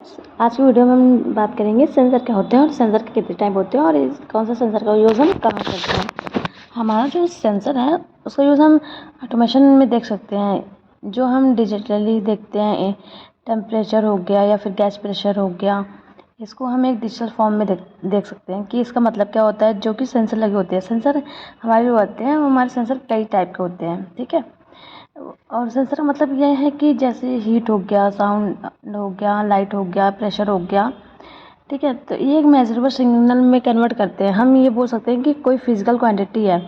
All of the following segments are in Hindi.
आज की वीडियो में हम बात करेंगे सेंसर क्या होते हैं और सेंसर के कितने टाइप होते हैं और कौन सा सेंसर का यूज़ हम कहाँ करते हैं। हमारा जो सेंसर है उसका यूज़ हम ऑटोमेशन में देख सकते हैं, जो हम डिजिटली देखते हैं। टेम्परेचर हो गया या फिर गैस प्रेशर हो गया, इसको हम एक डिजिटल फॉर्म में देख सकते हैं कि इसका मतलब क्या होता है। जो कि सेंसर लगे होते हैं, सेंसर हमारे जो होते हैं वो हमारे सेंसर कई टाइप के होते हैं, ठीक है। और सेंसर का मतलब यह है कि जैसे हीट हो गया, साउंड हो गया, लाइट हो गया, प्रेशर हो गया, ठीक है। तो ये एक मेजरेबल सिग्नल में कन्वर्ट करते हैं। हम ये बोल सकते हैं कि कोई फिजिकल क्वांटिटी है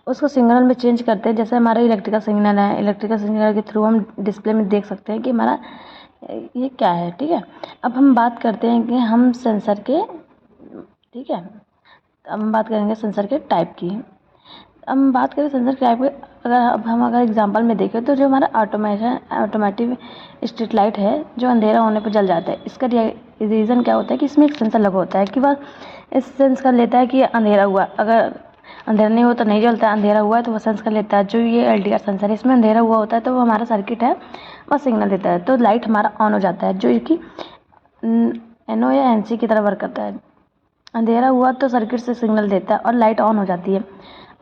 उसको सिग्नल में चेंज करते हैं। जैसे हमारा इलेक्ट्रिकल सिग्नल है, इलेक्ट्रिकल सिग्नल के थ्रू हम डिस्प्ले में देख सकते हैं कि हमारा ये क्या है, ठीक है। अब हम बात करते हैं कि हम सेंसर के, ठीक है, अब हम बात करेंगे सेंसर के टाइप की। हम बात करें सेंसर टाइप के, अगर एग्जांपल में देखें तो जो हमारा ऑटोमेटिक स्ट्रीट लाइट है जो अंधेरा होने पर जल जाता है, इसका रीज़न क्या होता है कि इसमें एक सेंसर लगा होता है कि वह इस सेंस कर लेता है कि अंधेरा हुआ। अगर अंधेरा नहीं हो तो नहीं जलता है, अंधेरा हुआ है तो वह सेंस कर लेता है। जो ये LDR सेंसर है, इसमें अंधेरा हुआ होता है तो वो हमारा सर्किट है वह सिग्नल देता है, तो लाइट हमारा ऑन हो जाता है, जो कि NO या NC की तरह वर्क करता है। अंधेरा हुआ तो सर्किट से सिग्नल देता है और लाइट ऑन हो जाती है।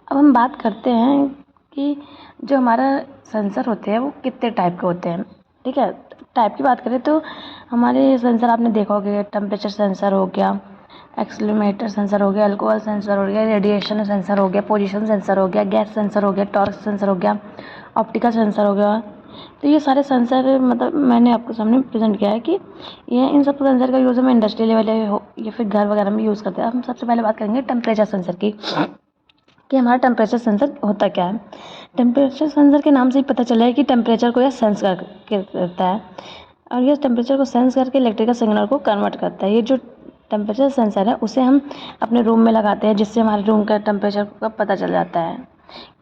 अब हम बात करते हैं कि जो हमारा सेंसर होते हैं वो कितने टाइप के होते हैं, ठीक है। टाइप की बात करें तो हमारे सेंसर आपने देखा होगा, टेम्परेचर सेंसर हो गया, एक्सीलरोमीटर सेंसर हो गया, अल्कोहल सेंसर हो गया, रेडिएशन सेंसर हो गया, पोजीशन सेंसर हो गया, गैस सेंसर हो गया, टॉर्क सेंसर हो गया, ऑप्टिकल सेंसर हो गया। तो ये सारे सेंसर मतलब मैंने आपके सामने प्रेजेंट किया है कि ये इन सब सेंसर का यूज़ हम इंडस्ट्री लेवल हो या फिर घर वगैरह में यूज़ करते हैं। हम सबसे पहले बात करेंगे टेम्परेचर सेंसर की कि हमारा टेम्परेचर सेंसर होता क्या है। टेम्परेचर सेंसर के नाम से ही पता चला है कि टेम्परेचर को यह सेंस करता है और यह टेम्परेचर को सेंस करके इलेक्ट्रिकल सिग्नल को कन्वर्ट करता है। ये जो टेम्परेचर सेंसर है उसे हम अपने रूम में लगाते हैं, जिससे हमारे रूम का टेम्परेचर का पता चल जाता है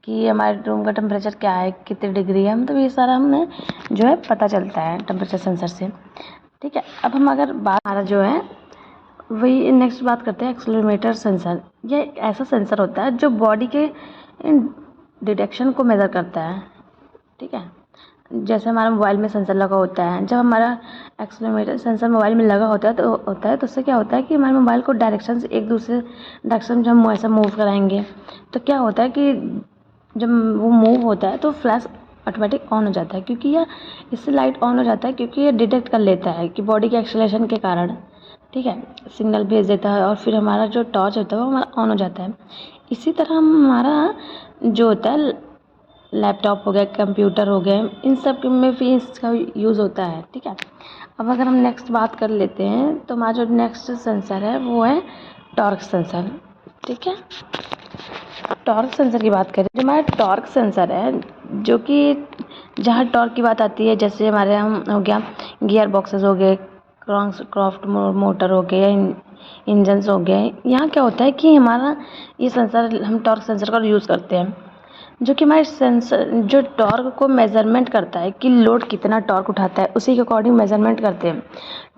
कि हमारे रूम का टेम्परेचर क्या है, कितने डिग्री है। मतलब ये सारा हमें जो है पता चलता है टेम्परेचर सेंसर से, ठीक है। अब हम अगर बात हमारा जो है वही नेक्स्ट बात करते हैं एक्सीलरोमीटर सेंसर। ये एक ऐसा सेंसर होता है जो बॉडी के डिटेक्शन को मेज़र करता है, ठीक है। जैसे हमारा मोबाइल में सेंसर लगा होता है, जब हमारा एक्सीलरोमीटर सेंसर मोबाइल में लगा होता है तो उससे क्या होता है कि हमारे मोबाइल को डायरेक्शन से एक दूसरे डायरेक्शन जब हम ऐसा मूव कराएंगे तो क्या होता है कि जब वो मूव होता है तो फ्लैश ऑटोमेटिक ऑन हो जाता है, क्योंकि यह इससे लाइट ऑन हो जाता है क्योंकि ये डिटेक्ट कर लेता है कि बॉडी के एक्सेलरेशन के कारण, ठीक है, सिग्नल भेज देता है और फिर हमारा जो टॉर्च होता है वो हमारा ऑन हो जाता है। इसी तरह हमारा जो होता है लैपटॉप हो गया, कंप्यूटर हो गए, इन सब में भी इसका यूज़ होता है, ठीक है। अब अगर हम नेक्स्ट बात कर लेते हैं तो हमारा जो नेक्स्ट सेंसर है वो है टॉर्क सेंसर, ठीक है। टॉर्क सेंसर की बात करें, जो हमारा टॉर्क सेंसर है, जो कि जहाँ टॉर्क की बात आती है, जैसे हमारे हम हो गया गियर बॉक्सेस हो गए, क्रॉफ्ट मोटर हो गए, इंजन्स हो गए। यहाँ क्या होता है कि हमारा ये सेंसर, हम टॉर्क सेंसर का यूज़ करते हैं, जो कि हमारे सेंसर जो टॉर्क को मेज़रमेंट करता है कि लोड कितना टॉर्क उठाता है, उसी के अकॉर्डिंग मेज़रमेंट करते हैं।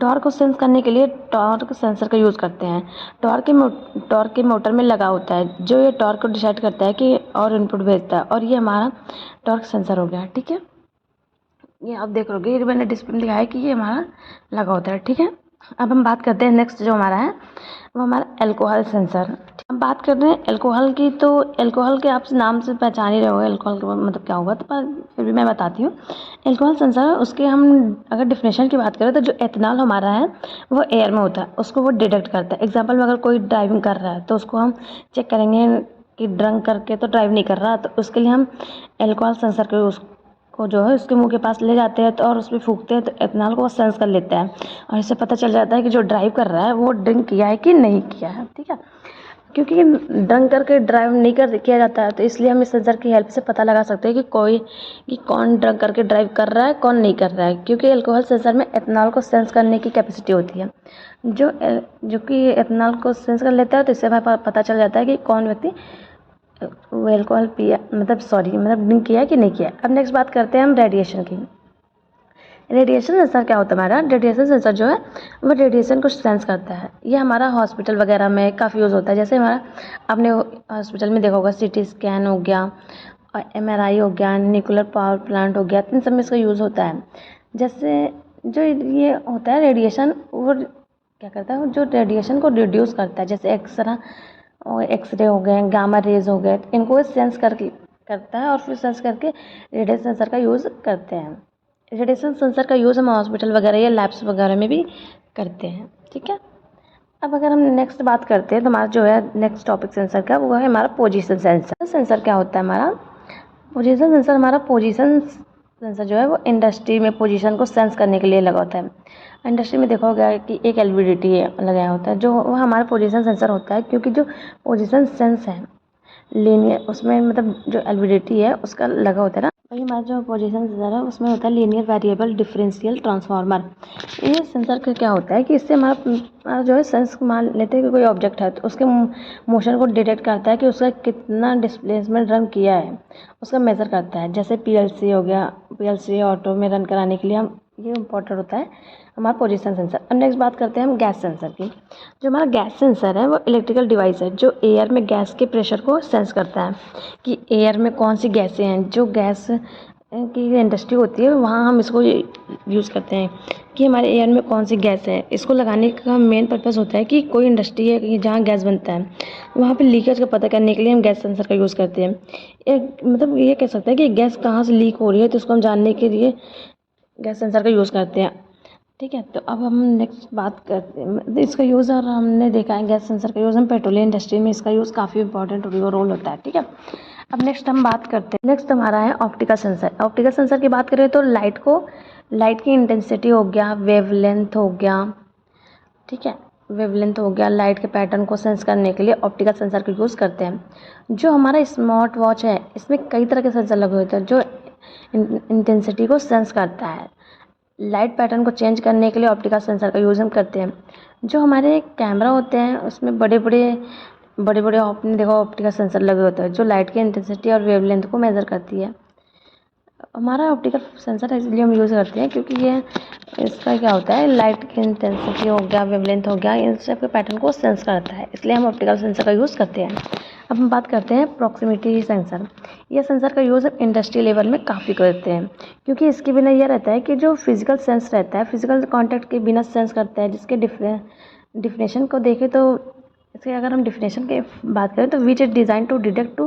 टॉर्क को सेंस करने के लिए टॉर्क सेंसर का यूज़ करते हैं। टॉर्क के मोटर में लगा होता है, जो ये टॉर्क को डिसाइड करता है कि और इनपुट भेजता है, और ये हमारा टॉर्क सेंसर हो गया, ठीक है। ये आप देख लोगे, ये मैंने डिस्प्ले में दिखाया है कि ये हमारा लगा होता है, ठीक है। अब हम बात करते हैं नेक्स्ट जो हमारा है वो हमारा अल्कोहल सेंसर। अब बात कर रहे हैं अल्कोहल की, तो अल्कोहल के आप नाम से पहचान ही रहे होगे अल्कोहल का मतलब क्या होगा, तो पर फिर भी मैं बताती हूँ। अल्कोहल सेंसर उसके हम अगर डिफिनेशन की बात करें तो जो एथनॉल हमारा है वो एयर में होता है, उसको वो डिटेक्ट करता है। एग्जाम्पल में अगर कोई ड्राइविंग कर रहा है तो उसको हम चेक करेंगे कि ड्रंक करके तो ड्राइव नहीं कर रहा, तो उसके लिए हम अल्कोहल सेंसर को जो है उसके मुंह के पास ले जाते हैं तो और उस पर फूंकते हैं, तो एथनॉल को वो सेंस कर लेता है और इससे पता चल जाता है कि जो ड्राइव कर रहा है वो ड्रिंक किया है कि नहीं किया है, ठीक है। क्योंकि ड्रंक करके ड्राइव नहीं किया जाता है, तो इसलिए हम इस सेंसर की हेल्प से पता लगा सकते हैं कि कौन ड्रंक करके ड्राइव कर रहा है, कौन नहीं कर रहा है, क्योंकि अल्कोहल सेंसर में एथनॉल को सेंस करने की कैपेसिटी होती है, जो कि एथनॉल को सेंस कर लेता है। तो इससे हमें पता चल जाता है कि कौन व्यक्ति वो अल्कोहल पिया मतलब ड्रिंक किया है कि नहीं किया। अब नेक्स्ट बात करते हैं हम रेडिएशन की। रेडिएशन सेंसर क्या होता है हमारा, रेडिएशन सेंसर जो है वो रेडिएशन को सेंस करता है। ये हमारा हॉस्पिटल वगैरह में काफ़ी यूज़ होता है। जैसे हमारा आपने हॉस्पिटल में देखा होगा CT स्कैन हो गया और MRI हो गया, न्यूक्लियर पावर प्लांट हो गया, इन सब में इसका यूज़ होता है। जैसे जो ये होता है रेडिएशन, वो क्या करता है, जो रेडिएशन को रिड्यूस करता है, जैसे एक्सरे हो गए, गामा रेज हो गए, इनको सेंस करता है और फिर सेंस करके रेडिएशन सेंसर का यूज़ करते हैं। रेडिएशन सेंसर का यूज़ हम हॉस्पिटल वगैरह या लैब्स वगैरह में भी करते हैं। ठीक है, अब अगर हम नेक्स्ट बात करते हैं तो हमारा जो है नेक्स्ट टॉपिक सेंसर का, वो है हमारा पोजीशन सेंसर। सेंसर क्या होता है हमारा पोजीशन सेंसर? हमारा पोजीशन सेंसर जो है वो इंडस्ट्री में पोजीशन को सेंस करने के लिए लगा होता है। इंडस्ट्री में देखा होगा कि एक एलवीडीटी लगाया होता है, जो वो हमारा पोजीशन सेंसर होता है, क्योंकि जो पोजीशन सेंस है लीनियर, उसमें मतलब जो एलवीडीटी है उसका लगा होता है ना, वही हमारा जो पोजीशन सेंसर है उसमें होता है लीनियर वेरिएबल डिफरेंशियल ट्रांसफार्मर। ये सेंसर का क्या होता है कि इससे हमारा जो है सेंस, मान लेते हैं कि कोई ऑब्जेक्ट है तो उसके मोशन को डिटेक्ट करता है कि उसका कितना डिस्प्लेसमेंट रन किया है, उसका मेज़र करता है। जैसे पीएलसी हो गया, पीएलसी ऑटो में रन कराने के लिए हम, ये इम्पोर्टेंट होता है हमारा पोजीशन सेंसर। अब नेक्स्ट बात करते हैं हम गैस सेंसर की। जो हमारा गैस सेंसर है वो इलेक्ट्रिकल डिवाइस है जो एयर में गैस के प्रेशर को सेंस करता है कि एयर में कौन सी गैसें हैं। जो गैस की इंडस्ट्री होती है वहाँ हम इसको यूज़ करते हैं कि हमारे एयर में कौन सी गैस है। इसको लगाने का मेन पर्पज़ होता है कि कोई इंडस्ट्री है कि जहाँ गैस बनता है वहाँ पे लीकेज का पता करने के लिए हम गैस सेंसर का यूज़ करते हैं। एक मतलब ये कह सकते हैं कि गैस कहाँ से लीक हो रही है, तो उसको हम जानने के लिए गैस सेंसर का यूज़ करते हैं। ठीक है, तो अब हम नेक्स्ट बात करते हैं इसका यूज़, और हमने देखा है गैस सेंसर का यूज़ हम पेट्रोलियम इंडस्ट्री में इसका यूज़ काफ़ी इंपॉर्टेंट रोल होता है। ठीक है, अब नेक्स्ट हम बात करते हैं, नेक्स्ट हमारा है ऑप्टिकल सेंसर। ऑप्टिकल सेंसर की बात करें तो लाइट की इंटेंसिटी हो गया, वेवलेंथ हो गया, ठीक है, वेवलेंथ हो गया, लाइट के पैटर्न को सेंस करने के लिए ऑप्टिकल सेंसर का यूज़ करते हैं। जो हमारा स्मार्ट वॉच है इसमें कई तरह के सेंसर लगे होते हैं जो इंटेंसिटी को सेंस करता है। लाइट पैटर्न को चेंज करने के लिए ऑप्टिकल सेंसर का यूज़ हम करते हैं। जो हमारे कैमरा होते हैं उसमें बड़े बड़े आपने देखा ऑप्टिकल सेंसर लगे होते हैं जो लाइट की इंटेंसिटी और वेवलेंथ को मेज़र करती है। हमारा ऑप्टिकल सेंसर इसलिए हम यूज़ करते हैं क्योंकि ये, इसका क्या होता है, लाइट की इंटेंसिटी हो गया, वेवलेंथ हो गया, इन सब के पैटर्न को सेंस करता है, इसलिए हम ऑप्टिकल सेंसर का यूज़ करते हैं। अब हम बात करते हैं प्रॉक्सिमिटी सेंसर। ये सेंसर का यूज़ हम इंडस्ट्री लेवल में काफ़ी करते हैं क्योंकि इसके बिना यह रहता है कि जो फिजिकल सेंस रहता है, फिजिकल कॉन्टैक्ट के बिना सेंस करता है, जिसके डिफिनेशन को देखें तो इसके अगर हम डिफिनेशन की बात करें तो which is design to detect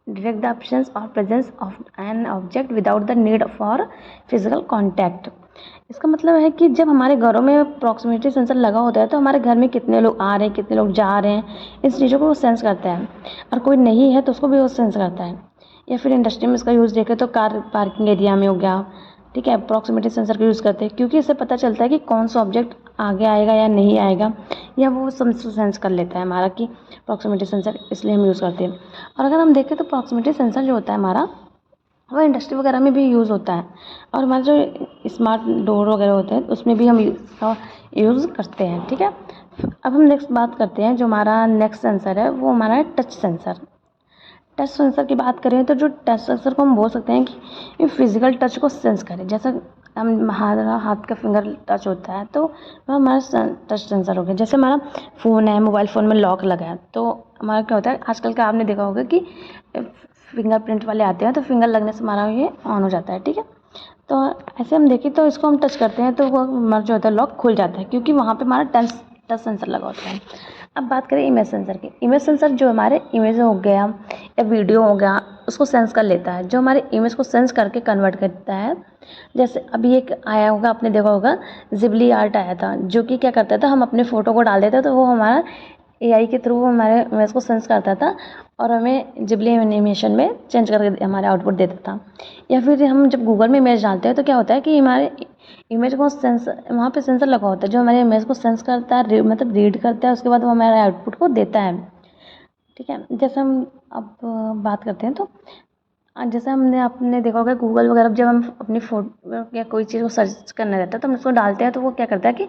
the absence or presence of an object without the need for physical contact। इसका मतलब है कि जब हमारे घरों में प्रॉक्सिमिटी सेंसर लगा होता है तो हमारे घर में कितने लोग आ रहे हैं, कितने लोग जा रहे हैं, इस चीज़ों को वो सेंस करता है, और कोई नहीं है तो उसको भी वो सेंस करता है। या फिर इंडस्ट्री में इसका यूज़ देखें तो कार पार्किंग एरिया में हो गया, ठीक है, प्रॉक्सिमिटी सेंसर का यूज़ करते हैं क्योंकि इससे पता चलता है कि कौन सा ऑब्जेक्ट आगे आएगा या नहीं आएगा, या वो सेंस कर लेता है हमारा कि प्रॉक्सिमिटी सेंसर, इसलिए हम यूज़ करते हैं। और अगर हम देखें तो प्रॉक्सिमिटी सेंसर जो होता है हमारा वो इंडस्ट्री वगैरह में भी यूज़ होता है, और हमारे जो स्मार्ट डोर वगैरह होते हैं उसमें भी हम इसका यूज़ करते हैं। ठीक है, अब हम नेक्स्ट बात करते हैं, जो हमारा नेक्स्ट सेंसर है वो हमारा है टच सेंसर। टच सेंसर की बात करें तो जो टच सेंसर को हम बोल सकते हैं कि ये फिजिकल टच को सेंस करे। जैसा हम हमारा हाथ का फिंगर टच होता है तो वह हमारा टच सेंसर हो गया। जैसे हमारा फ़ोन है, मोबाइल फ़ोन में लॉक लगा है तो हमारा क्या होता है, आजकल का आपने देखा होगा कि फिंगरप्रिंट वाले आते हैं तो फिंगर लगने से हमारा ये ऑन हो जाता है। ठीक है, तो ऐसे हम देखें तो इसको हम टच करते हैं तो वो हमारा जो होता है लॉक खुल जाता है क्योंकि वहाँ पे हमारा टच सेंसर लगा होता है। अब बात करें इमेज सेंसर की। इमेज सेंसर जो हमारे इमेज हो गया या वीडियो हो गया उसको सेंस कर लेता है, जो हमारे इमेज को सेंस करके कन्वर्ट करता है। जैसे अभी एक आया होगा, आपने देखा होगा, जिबली आर्ट आया था, जो कि क्या करता था, हम अपने फ़ोटो को डाल देते तो वो हमारा एआई के थ्रू हमारे इमेज को सेंस करता था और हमें जिबली एनिमेशन में चेंज करके हमारे आउटपुट देता था। या फिर हम जब गूगल में इमेज डालते हैं तो क्या होता है कि हमारे इमेज को सेंस, वहाँ पे सेंसर लगा होता है जो हमारे इमेज को सेंस करता है, मतलब रीड करता है, उसके बाद वो हमारे आउटपुट को देता है। ठीक है, जैसे हम अब बात करते हैं तो जैसे आपने देखा होगा गूगल वगैरह जब हम अपनी फ़ोटो या कोई चीज़ को सर्च करना रहता है तो हम उसको डालते हैं तो वो क्या करता है कि